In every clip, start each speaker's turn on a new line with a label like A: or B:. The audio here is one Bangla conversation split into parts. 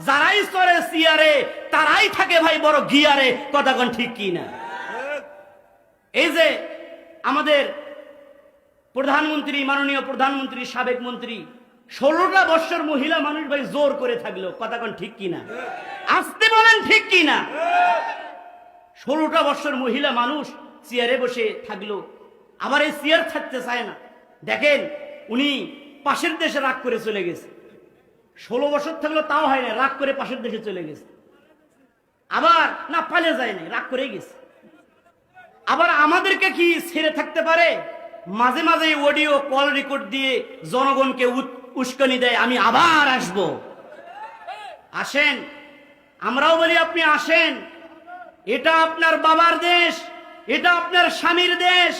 A: যারাই চড়ে চেয়ারে তারাই থাকে ভাই বড় গিয়ারে, কথা কোন ঠিক কি না? এই যে আমাদের প্রধানমন্ত্রী, মাননীয় প্রধানমন্ত্রী, সাবেক মন্ত্রী 16টা বছর মহিলা মানুষ ভাই জোর করে থাকলো, কথা কোন ঠিক কি না? আসতে বলেন ঠিক কি না? 16টা বছর মহিলা মানুষ চেয়ারে বসে থাকলো, আবার এই চেয়ার থাকতে চায় না। দেখেন উনি পাশের দেশে রাগ করে চলে গেছে, 16 বছর থাকলো তাও হয় না, রাগ করে পাশের দেশে চলে গেছে। আবার না পালে যায় না, রাগ করে গেছে। আবার আমাদেরকে কি ছেড়ে থাকতে পারে? মাঝে মাঝে অডিও কল রেকর্ড দিয়ে জনগণকে উস্কানি দেয়, আমি আবার আসব। আসেন, আমরাও বলি আপনি আসেন। এটা আপনার বাবার দেশ, এটা আপনার স্বামীর দেশ।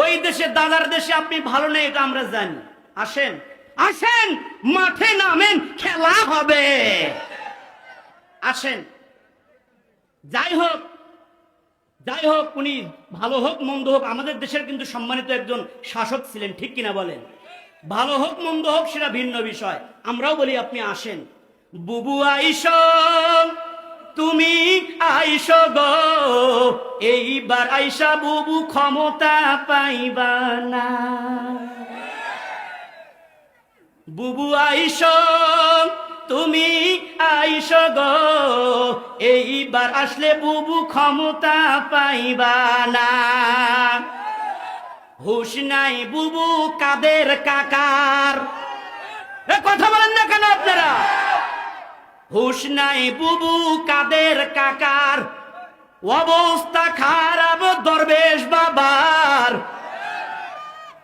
A: ওই দেশে দাদার দেশে আপনি ভালো নেই, এটা আমরা জানি। আসেন, আসেন, মাঠে নামেন, খেলা হবে। আসেন। যাই হোক, যাই হোক, উনি ভালো হোক মন্দ হোক, আমাদের দেশের কিন্তু সম্মানিত একজন শাসক ছিলেন, ঠিক কিনা বলেন? ভালো হোক মন্দ হোক সেটা ভিন্ন বিষয়। আমরাও বলি আপনি আসেন। বুবু আইস, তুমি আইস গো, এইবার আইসা বুবু ক্ষমতা পাইবা না। বুবু আইস, তুমি আইস গো, এইবার আসলে বুবু ক্ষমতা পাইবা না। হুশ নাই বুবু কাদের কাকার, কথা বলেন না কেন আপনারা? হুশ নাই বুবু কাদের কাকার, অবস্থা খারাপ দরবেশ বাবার।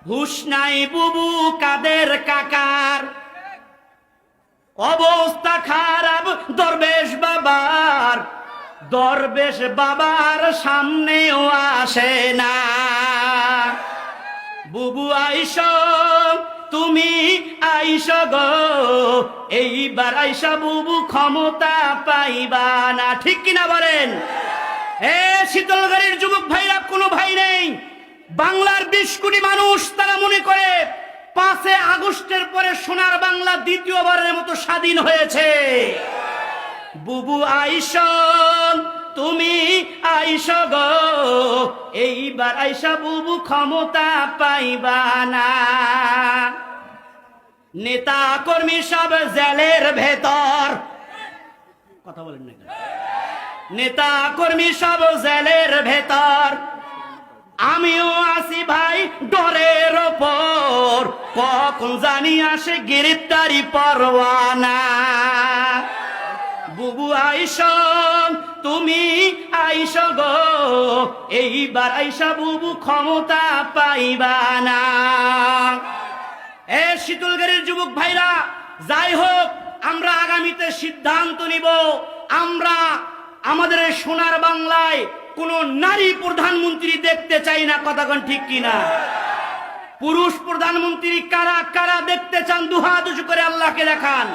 A: হুশ নাই বুবু কাদের কাকার, অবস্থা খারাপ দরবেশ বাবার। দরবেশ বাবার সামনেও আসে না। বুবু আইস, তুমি আইস গো, এইবার আইসা বুবু ক্ষমতা পাইবা না, ঠিক কিনা বলেন? শীতলগাড়ির যুবক ভাইরা, কোনো ভাই নেই। বাংলার 20 কোটি মানুষ তারা মনে করে 5 আগস্টের পরে সোনার বাংলা দ্বিতীয়বারের মতো স্বাধীন হয়েছে। বুবু আইস, তুমি আইস গো, এইবার আইসা বুবু ক্ষমতা পাইবা না। নেতা কর্মী সব জেলের ভেতর, কথা বলেন না। নেতা কর্মী সব জেলের ভেতর, আমিও আছি ভাই ডরের ওপর, কখন জানি আসে গ্রেফতারি পরোয়ানা। বুবু আইস, তুমি আইস গো, এইবার আইসা বুবু ক্ষমতা পাইবা না। শীতলগাড়ির যুবক ভাইরা, যাই হোক, আমরা আগামীতে সিদ্ধান্ত নিব, আমরা আমাদের সোনার বাংলায় কোন নারী প্রধানমন্ত্রী দেখতে চাই না, কথা কোন ঠিক কিনা? পুরুষ প্রধানমন্ত্রী কারা কারা দেখতে চান? দুহাত উঁচু করে আল্লাহকে দেখান।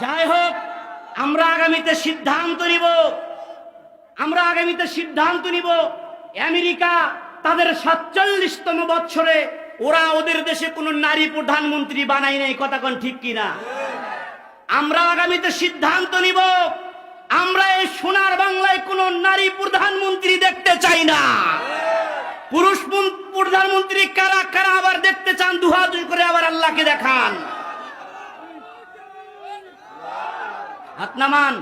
A: যাই হোক, আমরা আগামীতে সিদ্ধান্ত নিব, আমরা আগামীতে সিদ্ধান্ত নিব। আমেরিকা তাদের 47তম বছরে ওরা ওদের দেশে কোনো নারী প্রধানমন্ত্রী বানায় নাই, কথা কোন ঠিক কিনা? আমরা আগামীতে সিদ্ধান্ত নিব, আমরা এই সোনার বাংলায় কোনো নারী প্রধানমন্ত্রী দেখতে চাই না। পুরুষ প্রধানমন্ত্রী কারা কারা আবার দেখতে চান? দুহাত করে আবার আল্লাহকে দেখান। হাত নামান।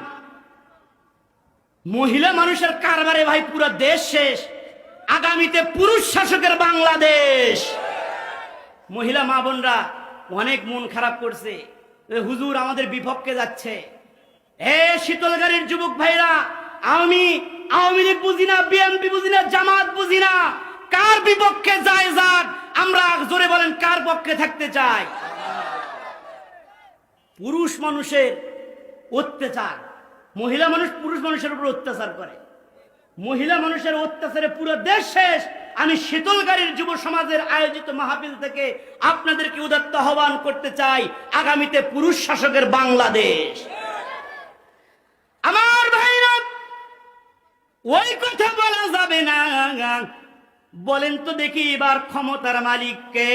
A: মহিলা মানুষের কারবারে ভাই পুরো দেশ শেষ। আগামীতে পুরুষ শাসকের বাংলাদেশ। মহিলা মা বোনরা অনেক মন খারাপ করছে, হুজুর আমাদের বিপক্ষে যাচ্ছে। শীতলগাড়ির যুবক ভাইরা, আওয়ামী লীগ বুঝি না, বিএনপি বুঝি না, জামাত বুঝি না, কার বিপক্ষে যায় যাক, আমরা জোরে বলেন কার পক্ষে থাকতে চাই? পুরুষ মানুষের অত্যাচার, মহিলা মানুষ পুরুষ মানুষের উপর অত্যাচার করে, মহিলা মানুষের অত্যাচারে পুরো দেশ শেষ। আমি শীতলগাড়ির যুব সমাজের আয়োজিত মাহফিল থেকে আপনাদেরকে উদাত্ত আহ্বান করতে চাই, আগামীতে পুরুষ শাসকের বাংলাদেশ। আমার ভাইরা, ওই কথা বলা যাবে না। বলেন তো দেখি এবার ক্ষমতার মালিক কে?